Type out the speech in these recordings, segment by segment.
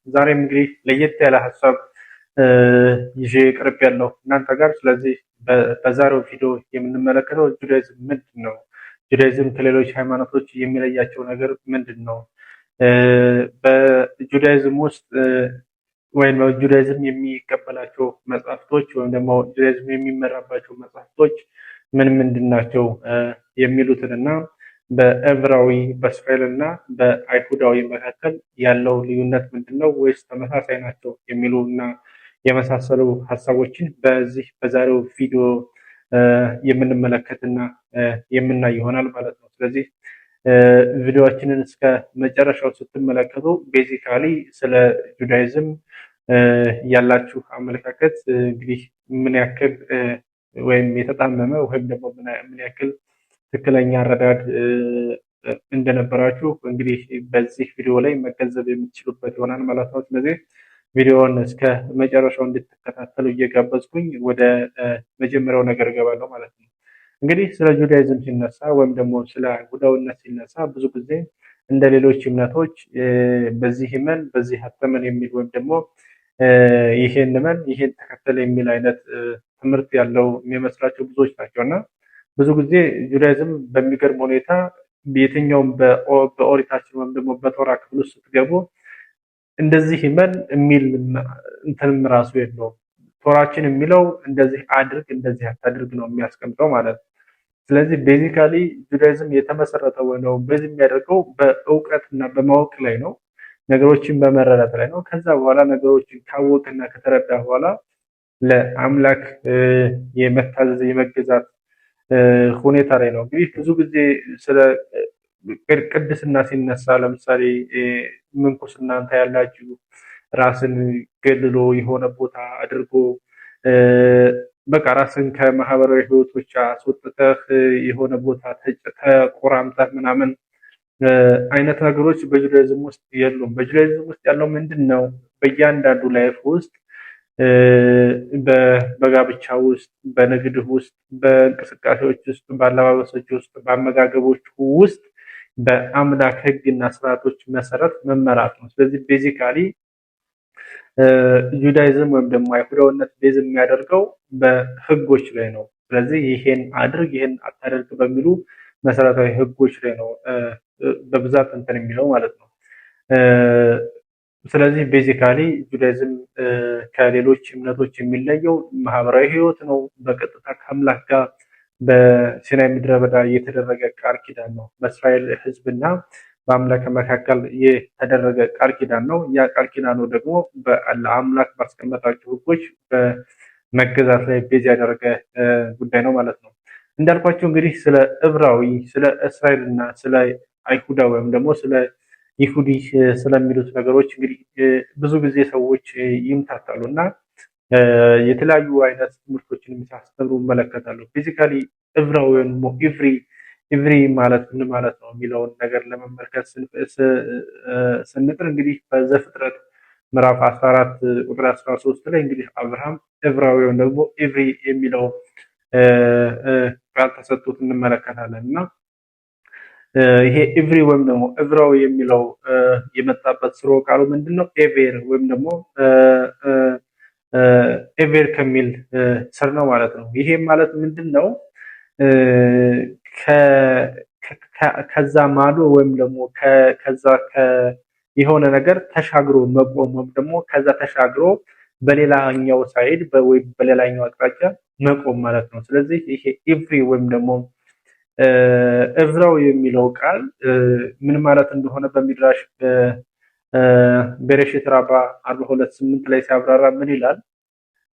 ዛሬም እንግዲህ ለየት ያለ ሀሳብ ይዤ ቅርብ ያለው እናንተ ጋር። ስለዚህ በዛሬው ቪዲዮ የምንመለከተው ጁዳይዝም ምንድን ነው? ጁዳይዝም ከሌሎች ሃይማኖቶች የሚለያቸው ነገር ምንድን ነው? በጁዳይዝም ውስጥ ወይም ጁዳይዝም የሚቀበላቸው መጽሐፍቶች ወይም ደግሞ ጁዳይዝም የሚመራባቸው መጽሐፍቶች ምን ምንድን ናቸው የሚሉትን እና በዕብራዊ በእስራኤል እና በአይሁዳዊ መካከል ያለው ልዩነት ምንድን ነው ወይስ ተመሳሳይ ናቸው የሚሉ እና የመሳሰሉ ሀሳቦችን በዚህ በዛሬው ቪዲዮ የምንመለከትና የምናይ ይሆናል ማለት ነው። ስለዚህ ቪዲዮአችንን እስከ መጨረሻው ስትመለከቱ ቤዚካሊ ስለ ጁዳይዝም ያላችሁ አመለካከት እንግዲህ ምን ያክል ወይም የተጣመመ ወይም ደግሞ ምን ያክል ትክክለኛ አረዳድ እንደነበራችሁ እንግዲህ በዚህ ቪዲዮ ላይ መገንዘብ የምትችሉበት ይሆናል ማለት ነው። ስለዚህ ቪዲዮውን እስከ መጨረሻው እንድትከታተሉ እየጋበዝኩኝ ወደ መጀመሪያው ነገር እገባለሁ ማለት ነው። እንግዲህ ስለ ጁዳይዝም ሲነሳ ወይም ደግሞ ስለ አይሁዳዊነት ሲነሳ ብዙ ጊዜ እንደ ሌሎች እምነቶች በዚህ እመን በዚህ አትመን የሚል ወይም ደግሞ ይሄን እመን ይሄን ተከተል የሚል አይነት ትምህርት ያለው የሚመስላቸው ብዙዎች ናቸው እና ብዙ ጊዜ ጁዳይዝም በሚገርም ሁኔታ የትኛውም በኦሪታችን ወይም ደግሞ በቶራ ክፍል ውስጥ ስትገቡ እንደዚህ ይመን የሚል እንትንም ራሱ የለውም። ቶራችን የሚለው እንደዚህ አድርግ እንደዚህ አታድርግ ነው የሚያስቀምጠው ማለት ነው። ስለዚህ ቤዚካሊ ጁዳይዝም የተመሰረተው ነው በዚህ የሚያደርገው በእውቀትና በማወቅ ላይ ነው፣ ነገሮችን በመረዳት ላይ ነው። ከዛ በኋላ ነገሮችን ካወቅና ከተረዳ በኋላ ለአምላክ የመታዘዝ የመገዛት ሁኔታ ላይ ነው። እንግዲህ ብዙ ጊዜ ስለ ቅድስና ሲነሳ ለምሳሌ ምንኩስና እናንተ ያላችሁ ራስን ገልሎ የሆነ ቦታ አድርጎ በቃ ራስን ከማህበራዊ ህይወቶች አስወጥተህ የሆነ ቦታ ተቆራምተህ ምናምን አይነት ነገሮች በጁዳይዝም ውስጥ የሉም። በጁዳይዝም ውስጥ ያለው ምንድን ነው? በእያንዳንዱ ላይፍ ውስጥ በጋብቻ ውስጥ፣ በንግድ ውስጥ፣ በእንቅስቃሴዎች ውስጥ፣ በአለባበሶች ውስጥ፣ በአመጋገቦች ውስጥ በአምላክ ህግና ስርዓቶች መሰረት መመራት ነው። ስለዚህ ቤዚካሊ ጁዳይዝም ወይም ደግሞ አይሁዳዊነት ቤዝ የሚያደርገው በህጎች ላይ ነው። ስለዚህ ይሄን አድርግ ይሄን አታደርግ በሚሉ መሰረታዊ ህጎች ላይ ነው በብዛት እንትን የሚለው ማለት ነው። ስለዚህ ቤዚካሊ ጁዳይዝም ከሌሎች እምነቶች የሚለየው ማህበራዊ ህይወት ነው። በቀጥታ ከአምላክ ጋር በሲናይ ምድረ በዳ የተደረገ ቃል ኪዳን ነው። በእስራኤል ህዝብና በአምላክ መካከል የተደረገ ቃል ኪዳን ነው። ያ ቃል ኪዳኑ ደግሞ ለአምላክ ባስቀመጣቸው ህጎች በመገዛት ላይ ቤዝ ያደረገ ጉዳይ ነው ማለት ነው። እንዳልኳቸው እንግዲህ ስለ ዕብራዊ፣ ስለ እስራኤል እና ስለ አይሁዳ ወይም ደግሞ ስለ ይሁዲ ስለሚሉት ነገሮች እንግዲህ ብዙ ጊዜ ሰዎች ይምታታሉ እና የተለያዩ አይነት ትምህርቶችን ሲያስተምሩ እመለከታለሁ። ቤዚካሊ ዕብራዊ ወይም ኢቭሪ ማለት ምን ማለት ነው የሚለውን ነገር ለመመልከት ስንጥር እንግዲህ በዘፍጥረት ምዕራፍ 14 ቁጥር 13 ላይ እንግዲህ አብርሃም ዕብራዊ ወይም ደግሞ ኢቭሪ የሚለው ቃል ተሰጥቶት እንመለከታለን እና ይሄ ኢቭሪ ወይም ደግሞ ዕብራዊ የሚለው የመጣበት ስርወ ቃሉ ምንድነው? ኤቬር ወይም ደግሞ ኤቬር ከሚል ስር ነው ማለት ነው። ይሄ ማለት ምንድነው? ከዛ ማዶ ወይም ደግሞ ከዛ የሆነ ነገር ተሻግሮ መቆም ወይም ደግሞ ከዛ ተሻግሮ በሌላኛው ሳይድ ወይም በሌላኛው አቅጣጫ መቆም ማለት ነው። ስለዚህ ይሄ ኢቭሪ ወይም ደግሞ ዕብራዊ የሚለው ቃል ምን ማለት እንደሆነ በሚድራሽ በቤሬሽት ራባ 42:8 ላይ ሲያብራራ ምን ይላል?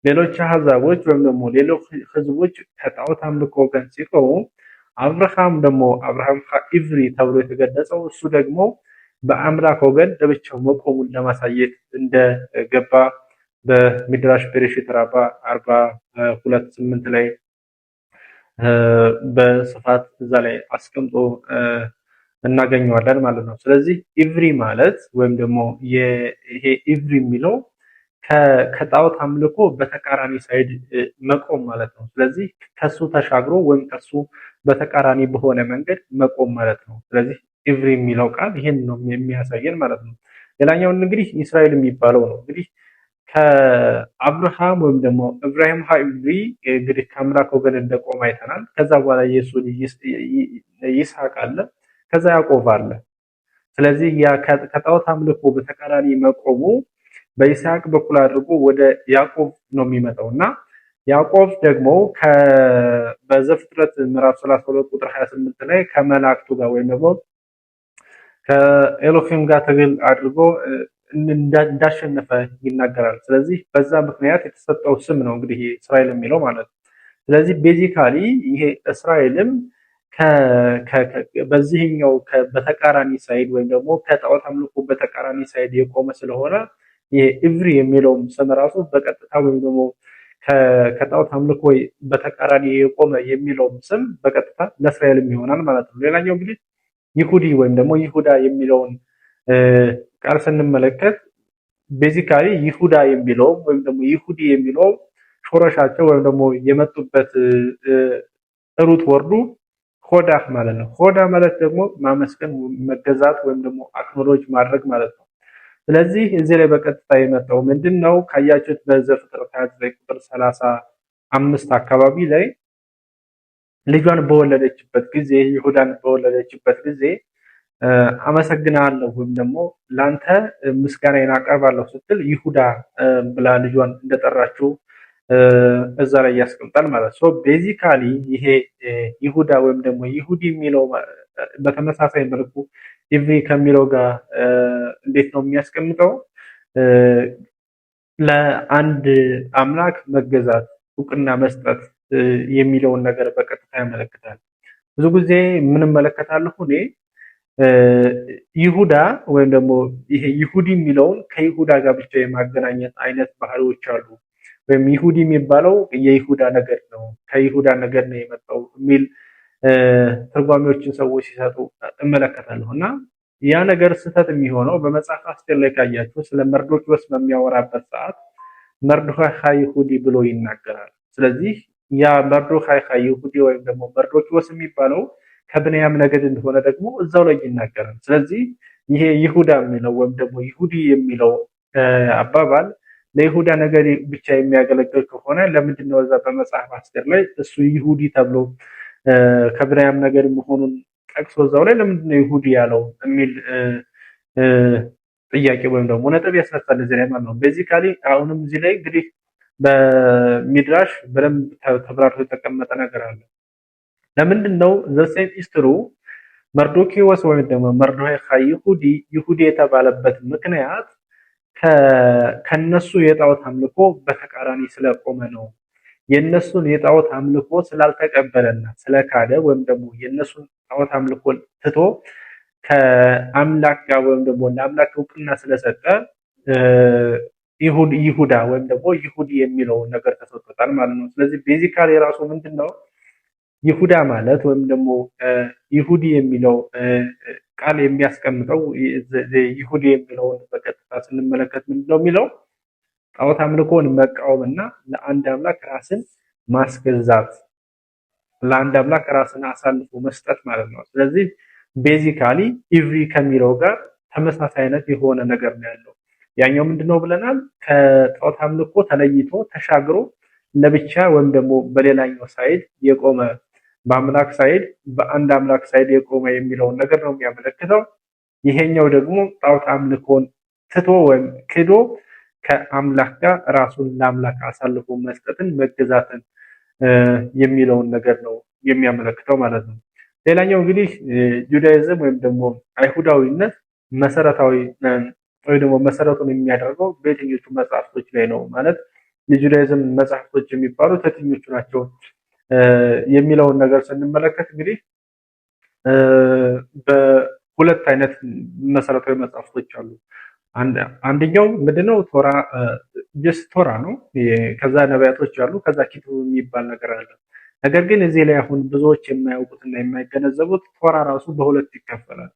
ሌሎች አህዛቦች ወይም ደግሞ ሌሎች ህዝቦች ከጣዖት አምልኮ ወገን ሲቆሙ አብርሃም ኢቭሪ ተብሎ የተገለጸው እሱ ደግሞ በአምላክ ወገን ለብቻው መቆሙን ለማሳየት እንደገባ በሚድራሽ ቤሬሽት ራባ 42:8 ላይ በስፋት እዛ ላይ አስቀምጦ እናገኘዋለን ማለት ነው። ስለዚህ ኢቭሪ ማለት ወይም ደግሞ ይሄ ኢቭሪ የሚለው ከጣዖት አምልኮ በተቃራኒ ሳይድ መቆም ማለት ነው። ስለዚህ ከሱ ተሻግሮ ወይም ከሱ በተቃራኒ በሆነ መንገድ መቆም ማለት ነው። ስለዚህ ኢቭሪ የሚለው ቃል ይሄን ነው የሚያሳየን ማለት ነው። ሌላኛውን እንግዲህ እስራኤል የሚባለው ነው። እንግዲህ ከአብርሃም ወይም ደግሞ ኢብራሂም ሃይብሪ እንግዲህ ከአምላክ ወገን እንደቆመ አይተናል። ከዛ በኋላ የሱ ይስሐቅ አለ፣ ከዛ ያዕቆብ አለ። ስለዚህ ያ ከጣዖት አምልኮ በተቃራኒ መቆሙ በይስሐቅ በኩል አድርጎ ወደ ያዕቆብ ነው የሚመጣው እና ያዕቆብ ደግሞ በዘፍጥረት ምዕራፍ 32 ቁጥር 28 ላይ ከመላእክቱ ጋር ወይም ደግሞ ከኤሎሂም ጋር ትግል አድርጎ እንዳሸነፈ ይናገራል። ስለዚህ በዛ ምክንያት የተሰጠው ስም ነው እንግዲህ እስራኤል የሚለው ማለት ነው። ስለዚህ ቤዚካሊ ይሄ እስራኤልም በዚህኛው በተቃራኒ ሳይድ ወይም ደግሞ ከጣዖት አምልኮ በተቃራኒ ሳይድ የቆመ ስለሆነ ይሄ ኢቭሪ የሚለውም ስም ራሱ በቀጥታ ወይም ደግሞ ከጣዖት አምልኮ በተቃራኒ የቆመ የሚለውም ስም በቀጥታ ለእስራኤልም ይሆናል ማለት ነው። ሌላኛው እንግዲህ ይሁዲ ወይም ደግሞ ይሁዳ የሚለውን ቃል ስንመለከት ቤዚካሊ ይሁዳ የሚለው ወይም ደግሞ ይሁዲ የሚለው ሾረሻቸው ወይም ደግሞ የመጡበት ሩት ወርዱ ሆዳ ማለት ነው። ሆዳ ማለት ደግሞ ማመስገን፣ መገዛት ወይም ደግሞ አክኖሎጅ ማድረግ ማለት ነው። ስለዚህ እዚህ ላይ በቀጥታ የመጣው ምንድነው? ካያችሁት በዘፍጥረት 29 ቁጥር 35 አካባቢ ላይ ልጇን በወለደችበት ጊዜ ይሁዳን በወለደችበት ጊዜ አመሰግናለሁ ወይም ደግሞ ላንተ ምስጋናዬን አቀርባለሁ ስትል ይሁዳ ብላ ልጇን እንደጠራችው እዛ ላይ ያስቀምጣል ማለት ነው። ቤዚካሊ ይሄ ይሁዳ ወይም ደግሞ ይሁዲ የሚለው በተመሳሳይ መልኩ ኢቭሪ ከሚለው ጋር እንዴት ነው የሚያስቀምጠው? ለአንድ አምላክ መገዛት፣ እውቅና መስጠት የሚለውን ነገር በቀጥታ ያመለክታል። ብዙ ጊዜ ምን እመለከታለሁ እኔ ይሁዳ ወይም ደግሞ ይሄ ይሁዲ የሚለውን ከይሁዳ ጋር ብቻ የማገናኘት አይነት ባህሪዎች አሉ። ወይም ይሁዲ የሚባለው የይሁዳ ነገድ ነው፣ ከይሁዳ ነገድ ነው የመጣው የሚል ትርጓሜዎችን ሰዎች ሲሰጡ እመለከታለሁ እና ያ ነገር ስህተት የሚሆነው በመጽሐፍ አስቴር ላይ ካያችሁ ስለ መርዶክዮስ በሚያወራበት ሰዓት መርዶክዮስ ይሁዲ ብሎ ይናገራል። ስለዚህ ያ መርዶክዮስ ይሁዲ ወይም ደግሞ መርዶክዮስ የሚባለው ከብንያም ነገድ እንደሆነ ደግሞ እዛው ላይ ይናገራል። ስለዚህ ይሄ ይሁዳ የሚለው ወይም ደግሞ ይሁዲ የሚለው አባባል ለይሁዳ ነገድ ብቻ የሚያገለግል ከሆነ ለምንድን ነው እዛ በመጽሐፍ አስቴር ላይ እሱ ይሁዲ ተብሎ ከብንያም ነገድ መሆኑን ጠቅሶ እዛው ላይ ለምንድን ነው ይሁዲ ያለው የሚል ጥያቄ ወይም ደግሞ ነጥብ ያስነሳል እዚህ ላይ ማለት ነው። ቤዚካሊ አሁንም እዚህ ላይ እንግዲህ በሚድራሽ በደንብ ተብራርቶ የተቀመጠ ነገር አለ። ለምንድን ነው ዘሴም ኢስትሩ መርዶክዮስ ወይም ደግሞ መርዶክዮስ ይሁዲ የተባለበት ምክንያት ከነሱ የጣዖት አምልኮ በተቃራኒ ስለቆመ ነው። የነሱን የጣዖት አምልኮ ስላልተቀበለና ስለካደ ወይም ደግሞ የነሱን ጣዖት አምልኮ ትቶ ከአምላክ ጋር ወይም ደግሞ ለአምላክ እውቅና ስለሰጠ ይሁዳ ወይም ደግሞ ይሁዲ የሚለውን ነገር ተሰጥቶታል ማለት ነው። ስለዚህ ቤዚካሊ የራሱ ምንድነው ይሁዳ ማለት ወይም ደግሞ ይሁዲ የሚለው ቃል የሚያስቀምጠው ይሁዲ የሚለውን በቀጥታ ስንመለከት ምንድነው የሚለው ጣዖት አምልኮን መቃወምና ለአንድ አምላክ ራስን ማስገዛት፣ ለአንድ አምላክ ራስን አሳልፎ መስጠት ማለት ነው። ስለዚህ ቤዚካሊ ኢቭሪ ከሚለው ጋር ተመሳሳይነት የሆነ ነገር ነው ያለው። ያኛው ምንድነው ብለናል? ከጣዖት አምልኮ ተለይቶ ተሻግሮ ለብቻ ወይም ደግሞ በሌላኛው ሳይድ የቆመ በአምላክ ሳይድ በአንድ አምላክ ሳይድ የቆመ የሚለውን ነገር ነው የሚያመለክተው። ይሄኛው ደግሞ ጣዖት አምልኮን ትቶ ወይም ክዶ ከአምላክ ጋር ራሱን ለአምላክ አሳልፎ መስጠትን መገዛትን የሚለውን ነገር ነው የሚያመለክተው ማለት ነው። ሌላኛው እንግዲህ ጁዳይዝም ወይም ደግሞ አይሁዳዊነት መሰረታዊ ወይ ደግሞ መሰረቱን የሚያደርገው በየትኞቹ መጽሐፍቶች ላይ ነው ማለት የጁዳይዝም መጽሐፍቶች የሚባሉት የትኞቹ ናቸው የሚለውን ነገር ስንመለከት እንግዲህ በሁለት አይነት መሰረታዊ መጽሐፍቶች አሉ። አንደኛው ምንድነው ቶራ ነው። ከዛ ነቢያቶች አሉ፣ ከዛ ኪቱብ የሚባል ነገር አለ። ነገር ግን እዚህ ላይ አሁን ብዙዎች የማያውቁትና የማይገነዘቡት ቶራ ራሱ በሁለት ይከፈላል።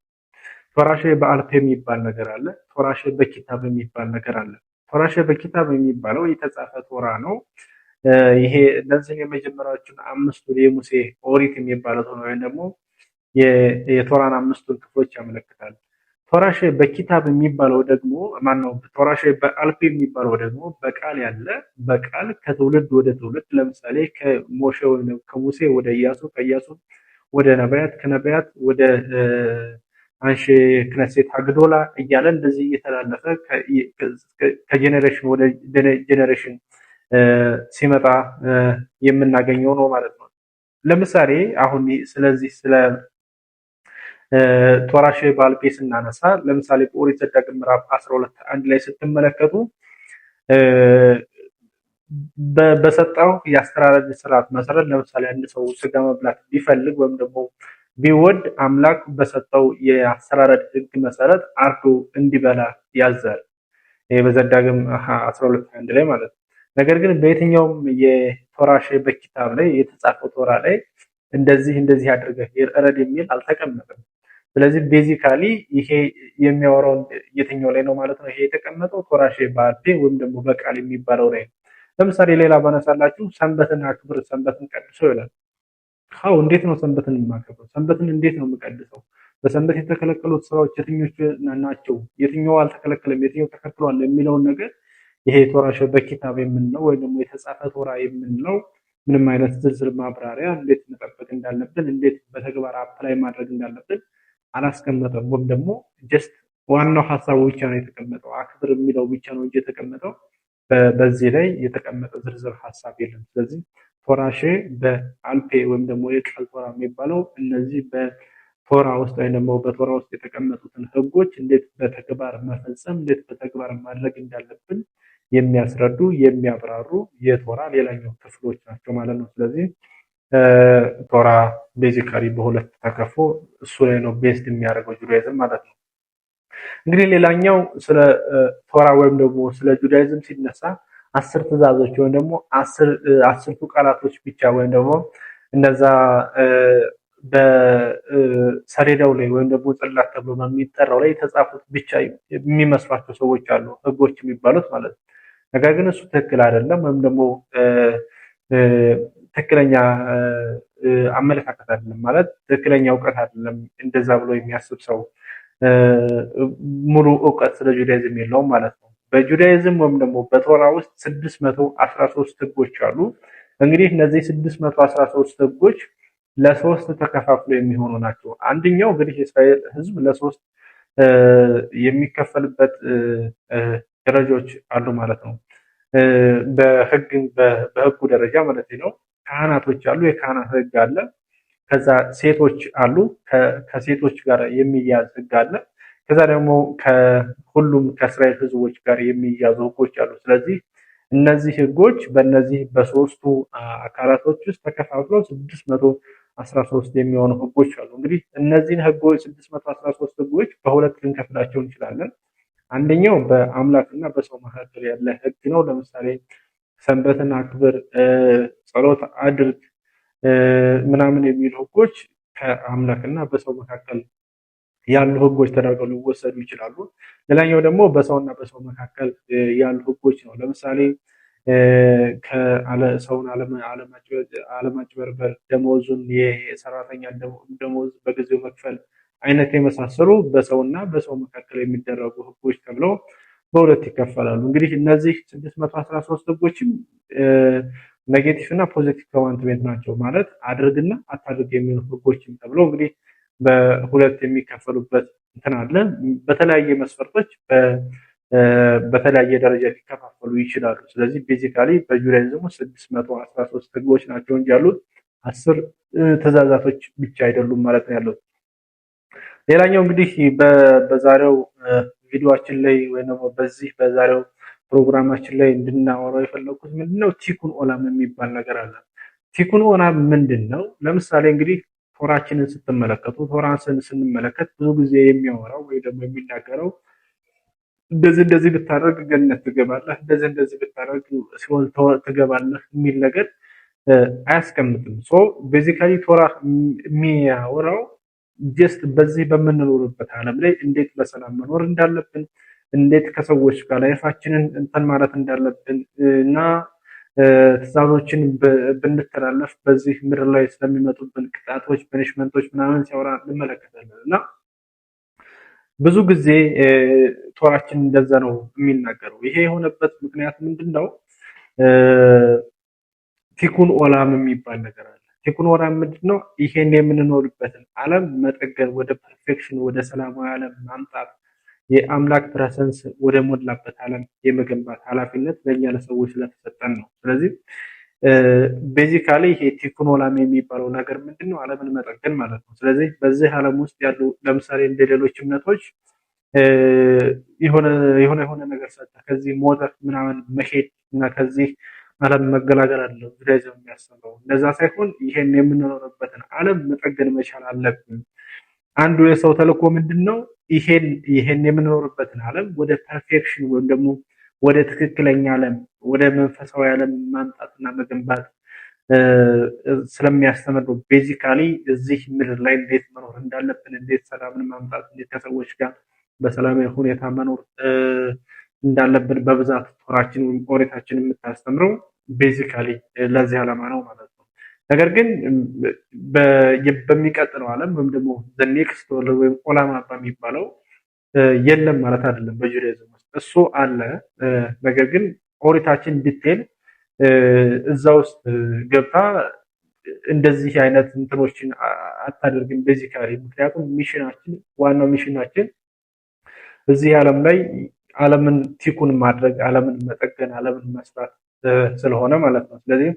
ቶራሼ በአልፔ የሚባል ነገር አለ፣ ቶራሼ በኪታብ የሚባል ነገር አለ። ቶራሼ በኪታብ የሚባለው የተጻፈ ቶራ ነው። ይሄ እነዚህ የመጀመሪያዎቹን አምስቱን የሙሴ ኦሪት የሚባለው ነው ወይም ደግሞ የቶራን አምስቱን ክፍሎች ያመለክታል። ቶራሼ በኪታብ የሚባለው ደግሞ ማነው? ቶራሼ በአልፔ የሚባለው ደግሞ በቃል ያለ በቃል ከትውልድ ወደ ትውልድ ለምሳሌ ከሙሴ ወደ ኢያሱ ከኢያሱ ወደ ነቢያት ከነቢያት ወደ አንሺ ክነሴት አግዶላ እያለ እንደዚህ እየተላለፈ ከጄኔሬሽን ወደ ጄኔሬሽን ሲመጣ የምናገኘው ነው ማለት ነው። ለምሳሌ አሁን ስለዚህ ስለ ቶራሼ በአልፔ ስናነሳ ለምሳሌ በኦሪት ዘዳግም ምዕራፍ 12 አንድ ላይ ስትመለከቱ በሰጠው የአስተራረድ ስርዓት መሰረት ለምሳሌ አንድ ሰው ስጋ መብላት ቢፈልግ ወይም ደግሞ ቢወድ አምላክ በሰጠው የአስተራረድ ሕግ መሰረት አርዶ እንዲበላ ያዛል። ይሄ በዘዳግም 12 አንድ ላይ ማለት ነው። ነገር ግን በየትኛውም የቶራሼ በኪታብ ላይ የተጻፈው ቶራ ላይ እንደዚህ አድርገህ እረድ የሚል አልተቀመጠም። ስለዚህ ቤዚካሊ ይሄ የሚያወራው የትኛው ላይ ነው ማለት ነው? ይሄ የተቀመጠው ቶራሼ በአልፔ ወይም ደግሞ በቃል የሚባለው ላይ ነው። ለምሳሌ ሌላ ባነሳላችሁ ሰንበትን አክብር፣ ሰንበትን ቀድሰው ይላል። አዎ እንዴት ነው ሰንበትን የማከብረው? ሰንበትን እንዴት ነው የምቀድሰው? በሰንበት የተከለከሉት ስራዎች የትኞቹ ናቸው? የትኛው አልተከለከለም? የትኛው ተከልክሏል? የሚለውን ነገር ይሄ ቶራሼ በኪታብ የምንለው ወይም ደግሞ የተጻፈ ቶራ የምንለው ምንም አይነት ዝርዝር ማብራሪያ እንዴት መጠበቅ እንዳለብን እንዴት በተግባር አፕላይ ማድረግ እንዳለብን አላስቀመጠም። ወይም ደግሞ ጀስት ዋናው ሀሳቡ ብቻ ነው የተቀመጠው፣ አክብር የሚለው ብቻ ነው እንጂ የተቀመጠው በዚህ ላይ የተቀመጠ ዝርዝር ሀሳብ የለም። ስለዚህ ቶራሼ በአልፔ ወይም ደግሞ የቃል ቶራ የሚባለው እነዚህ በቶራ ውስጥ ወይም ደግሞ በቶራ ውስጥ የተቀመጡትን ህጎች እንዴት በተግባር መፈጸም እንዴት በተግባር ማድረግ እንዳለብን የሚያስረዱ የሚያብራሩ የቶራ ሌላኛው ክፍሎች ናቸው ማለት ነው። ስለዚህ ቶራ ቤዚካሊ በሁለት ተከፎ እሱ ላይ ነው ቤዝድ የሚያደርገው ጁዳይዝም ማለት ነው። እንግዲህ ሌላኛው ስለ ቶራ ወይም ደግሞ ስለ ጁዳይዝም ሲነሳ 10 ትእዛዞች ወይም ደግሞ 10ቱ ቃላቶች ብቻ ወይም ደግሞ እነዛ በሰሌዳው ላይ ወይም ደግሞ ጽላት ተብሎ በሚጠራው ላይ የተጻፉት ብቻ የሚመስሏቸው ሰዎች አሉ፣ ህጎች የሚባሉት ማለት ነው። ነገር ግን እሱ ትክክል አይደለም፣ ወይም ደግሞ ትክክለኛ አመለካከት አይደለም ማለት ትክክለኛ እውቀት አይደለም። እንደዛ ብሎ የሚያስብ ሰው ሙሉ እውቀት ስለ ጁዳይዝም የለውም ማለት ነው። በጁዳይዝም ወይም ደግሞ በቶራ ውስጥ 613 ህጎች አሉ። እንግዲህ እነዚህ 613 ህጎች ለሶስት ተከፋፍለው የሚሆኑ ናቸው። አንደኛው እንግዲህ የእስራኤል ህዝብ ለሶስት የሚከፈልበት ደረጃዎች አሉ ማለት ነው። በህጉ ደረጃ ማለት ነው። ካህናቶች አሉ፣ የካህናት ህግ አለ። ከዛ ሴቶች አሉ፣ ከሴቶች ጋር የሚያዝ ህግ አለ። ከዛ ደግሞ ከሁሉም ከእስራኤል ህዝቦች ጋር የሚያዙ ህጎች አሉ። ስለዚህ እነዚህ ህጎች በእነዚህ በሶስቱ አካላቶች ውስጥ ተከፋፍለው 613 የሚሆኑ ህጎች አሉ። እንግዲህ እነዚህን ህጎች 613 ህጎች በሁለት ልንከፍላቸው እንችላለን። አንደኛው በአምላክና በሰው መካከል ያለ ህግ ነው። ለምሳሌ ሰንበትን አክብር፣ ጸሎት አድርግ ምናምን የሚሉ ህጎች ከአምላክና በሰው መካከል ያሉ ህጎች ተደርገው ሊወሰዱ ይችላሉ። ሌላኛው ደግሞ በሰውና በሰው መካከል ያሉ ህጎች ነው። ለምሳሌ ሰውን አለማጭበርበር፣ ደሞዙን የሰራተኛ ደሞዝ በጊዜው መክፈል አይነት የመሳሰሉ በሰውና በሰው መካከል የሚደረጉ ህጎች ተብለው በሁለት ይከፈላሉ። እንግዲህ እነዚህ 613 ህጎችም ኔጌቲቭ እና ፖዚቲቭ ኮማንድሜንት ናቸው። ማለት አድርግና አታድርግ የሚሉ ህጎችም ተብለው እንግዲህ በሁለት የሚከፈሉበት እንትን አለ። በተለያየ መስፈርቶች በተለያየ ደረጃ ሊከፋፈሉ ይችላሉ። ስለዚህ ቤዚካሊ በጁዳይዝም 613 ህጎች ናቸው እንጂ ያሉት 10 ትእዛዛቶች ብቻ አይደሉም ማለት ነው ያሉት። ሌላኛው እንግዲህ በዛሬው ቪዲዮአችን ላይ ወይ ደግሞ በዛሬው ፕሮግራማችን ላይ እንድናወራው የፈለኩት ምንድነው ቲኩን ኦላም የሚባል ነገር አለ። ቲኩን ኦላም ምንድነው? ለምሳሌ እንግዲህ ቶራችንን ስትመለከቱ ቶራን ስንመለከት ብዙ ጊዜ የሚያወራው ወይ ደግሞ የሚናገረው እንደዚህ ብታደርግ ገነት ትገባለህ፣ እንደዚህ ብታደርግ ሲኦል ትገባለህ የሚል ነገር አያስቀምጥም። ሶ ቤዚካሊ ቶራ የሚያወራው ጀስት በዚህ በምንኖርበት ዓለም ላይ እንዴት በሰላም መኖር እንዳለብን እንዴት ከሰዎች ጋር ላይፋችንን እንትን ማለት እንዳለብን እና ትዕዛዞችን ብንተላለፍ በዚህ ምድር ላይ ስለሚመጡብን ቅጣቶች፣ ፐኒሽመንቶች ምናምን ሲያወራ እንመለከታለን። እና ብዙ ጊዜ ቶራችን እንደዛ ነው የሚናገረው። ይሄ የሆነበት ምክንያት ምንድነው? ቲኩን ኦላም የሚባል ነገር አለ። ቲኩን ኦላም ምንድነው? ይሄን የምንኖርበትን ዓለም መጠገን፣ ወደ ፐርፌክሽን ወደ ሰላማዊ ዓለም ማምጣት፣ የአምላክ ፕሬሰንስ ወደ ሞላበት ዓለም የመገንባት ኃላፊነት ለእኛ ለሰዎች ስለተሰጠን ነው። ስለዚህ ቤዚካሊ ይሄ ቲኩን ኦላም የሚባለው ነገር ምንድነው? ዓለምን መጠገን ማለት ነው። ስለዚህ በዚህ ዓለም ውስጥ ያሉ ለምሳሌ እንደ ሌሎች እምነቶች የሆነ ነገር ሰጠ ከዚህ ሞተህ ምናምን መሄድ እና ከዚህ ዓለም መገላገል አለ ጁዳይዝም የሚያስተምረው እንደዛ ሳይሆን ይሄን የምንኖርበትን ዓለም መጠገን መቻል አለብን። አንዱ የሰው ተልእኮ ምንድነው? ይሄን የምንኖርበትን ዓለም ወደ ፐርፌክሽን ወይም ደግሞ ወደ ትክክለኛ ዓለም ወደ መንፈሳዊ ዓለም ማምጣትና መገንባት ስለሚያስተምር ነው። ቤዚካሊ እዚህ ምድር ላይ እንዴት መኖር እንዳለብን፣ እንዴት ሰላምን ማምጣት፣ እንዴት ከሰዎች ጋር በሰላማዊ ሁኔታ መኖር እንዳለብን በብዛት ቶራችን ወይም ኦሪታችን የምታስተምረው ቤዚካሊ ለዚህ ዓላማ ነው ማለት ነው። ነገር ግን በሚቀጥለው ዓለም ወይም ደግሞ ኔክስት ወርልድ ወይም ኦላማ በሚባለው የለም ማለት አይደለም። በጁዳይዝም ውስጥ እሱ አለ። ነገር ግን ኦሪታችን ዲቴል እዛ ውስጥ ገብታ እንደዚህ አይነት እንትኖችን አታደርግም ቤዚካሊ። ምክንያቱም ሚሽናችን ዋናው ሚሽናችን እዚህ ዓለም ላይ ዓለምን ቲኩን ማድረግ፣ ዓለምን መጠገን፣ ዓለምን መስራት ስለሆነ ማለት ነው። ስለዚህ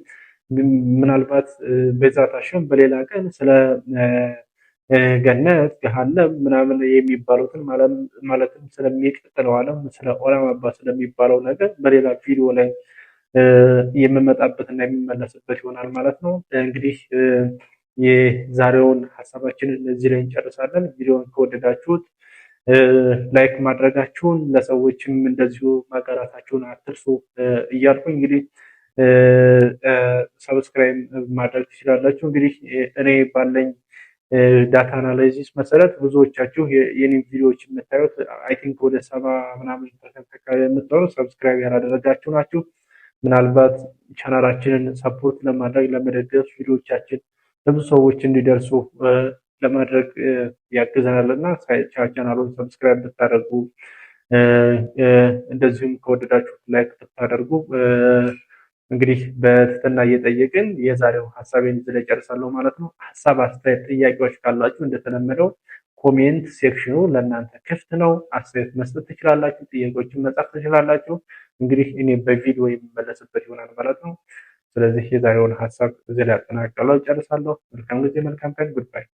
ምናልባት በዛታሽም በሌላ ቀን ስለ ገነት ገሃነም ምናምን የሚባሉትን ማለትም ስለሚቀጥለው ዓለም ስለ ኦላም አባ ስለሚባለው ነገር በሌላ ቪዲዮ ላይ የምመጣበትና የሚመለስበት ይሆናል ማለት ነው። እንግዲህ የዛሬውን ሀሳባችንን እዚህ ላይ እንጨርሳለን። ቪዲዮውን ከወደዳችሁት ላይክ ማድረጋችሁን ለሰዎችም እንደዚሁ ማጋራታችሁን አትርሱ እያልኩኝ እንግዲህ ሰብስክራይብ ማድረግ ትችላላችሁ። እንግዲህ እኔ ባለኝ ዳታ አናላይሲስ መሰረት ብዙዎቻችሁ የኔን ቪዲዮዎች የምታዩት አይ ቲንክ ወደ 70 ምናምን ፐርሰንት አካባቢ የምትሆኑ ሰብስክራይብ ያላደረጋችሁ ናችሁ። ምናልባት ቻናላችንን ሰፖርት ለማድረግ ለመደገፍ ቪዲዮዎቻችን ለብዙ ሰዎች እንዲደርሱ ለማድረግ ያግዘናል እና ቻናሉን ሰብስክራይብ ብታደርጉ እንደዚሁም ከወደዳችሁ ላይክ ብታደርጉ እንግዲህ በትህትና እየጠየቅን የዛሬው ሀሳቤን እዚህ ላይ ጨርሳለሁ ማለት ነው። ሀሳብ፣ አስተያየት፣ ጥያቄዎች ካላችሁ እንደተለመደው ኮሜንት ሴክሽኑ ለእናንተ ክፍት ነው። አስተያየት መስጠት ትችላላችሁ፣ ጥያቄዎችን መጻፍ ትችላላችሁ። እንግዲህ እኔ በቪዲዮ የሚመለስበት ይሆናል ማለት ነው። ስለዚህ የዛሬውን ሀሳብ እዚህ ላይ አጠናቅቃለሁ፣ ጨርሳለሁ። መልካም ጊዜ፣ መልካም ቀን። ጉድባይ